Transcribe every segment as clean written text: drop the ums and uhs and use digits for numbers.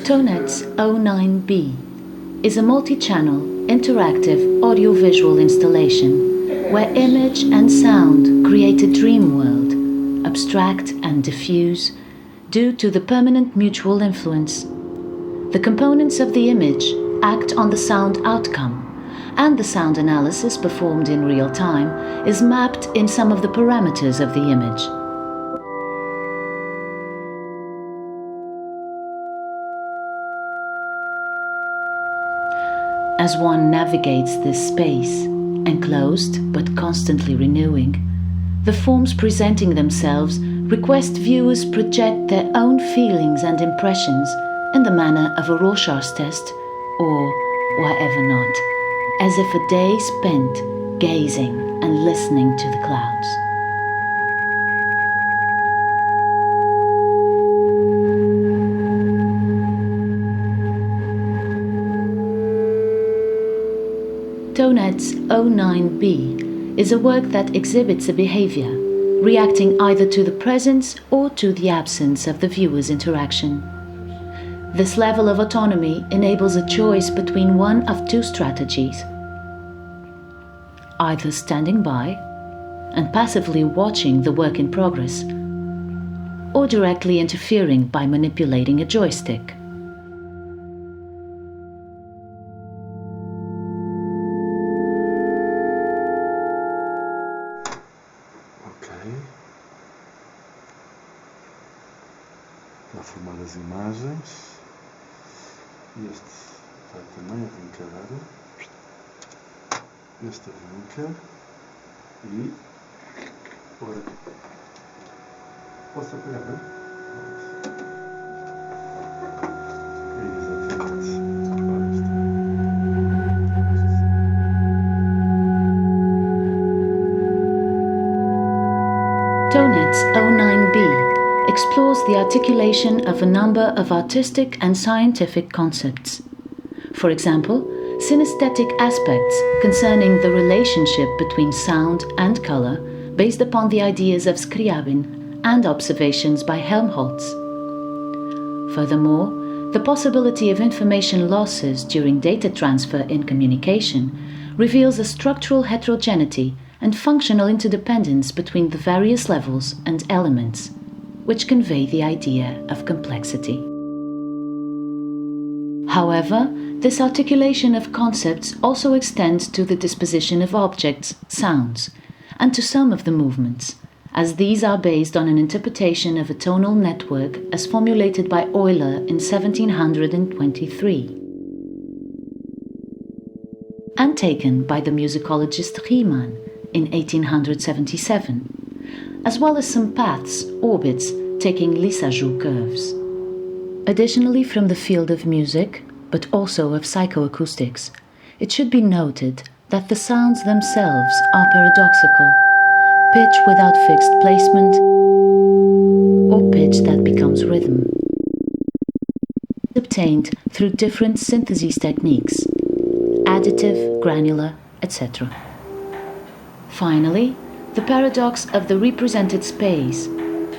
Tonnetz 09B is a multi-channel, interactive audiovisual installation where image and sound create a dream world, abstract and diffuse, due to the permanent mutual influence. The components of the image act on the sound outcome, and the sound analysis performed in real time is mapped in some of the parameters of the image. As one navigates this space, enclosed but constantly renewing, the forms presenting themselves request viewers project their own feelings and impressions in the manner of a Rorschach test, or whatever not, as if a day spent gazing and listening to the clouds. Tonnetz 09B is a work that exhibits a behavior, reacting either to the presence or to the absence of the viewer's interaction. This level of autonomy enables a choice between one of two strategies: either standing by and passively watching the work in progress, or directly interfering by manipulating a joystick. Está a formar as imagens. Este vai também arrancar. Este arranca. E... Ora... Posso apagar, não é? Tonnetz 09B explores the articulation of a number of artistic and scientific concepts. For example, synesthetic aspects concerning the relationship between sound and color based upon the ideas of Scriabin and observations by Helmholtz. Furthermore, the possibility of information losses during data transfer in communication reveals a structural heterogeneity and functional interdependence between the various levels and elements, which convey the idea of complexity. However, this articulation of concepts also extends to the disposition of objects, sounds, and to some of the movements, as these are based on an interpretation of a tonal network as formulated by Euler in 1723, and taken by the musicologist Riemann in 1877, as well as some paths, orbits, taking Lissajous curves. Additionally, from the field of music, but also of psychoacoustics, it should be noted that the sounds themselves are paradoxical, pitch without fixed placement, or pitch that becomes rhythm, obtained through different synthesis techniques, additive, granular, etc. Finally, the paradox of the represented space,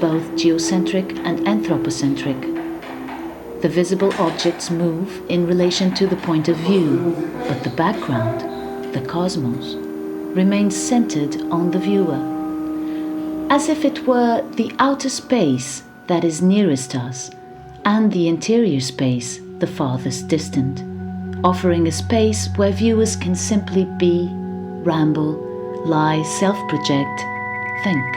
both geocentric and anthropocentric. The visible objects move in relation to the point of view, but the background, the cosmos, remains centered on the viewer, as if it were the outer space that is nearest us and the interior space the farthest distant, offering a space where viewers can simply be, ramble, lie, self-project, think.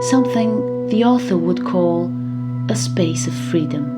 Something the author would call a space of freedom.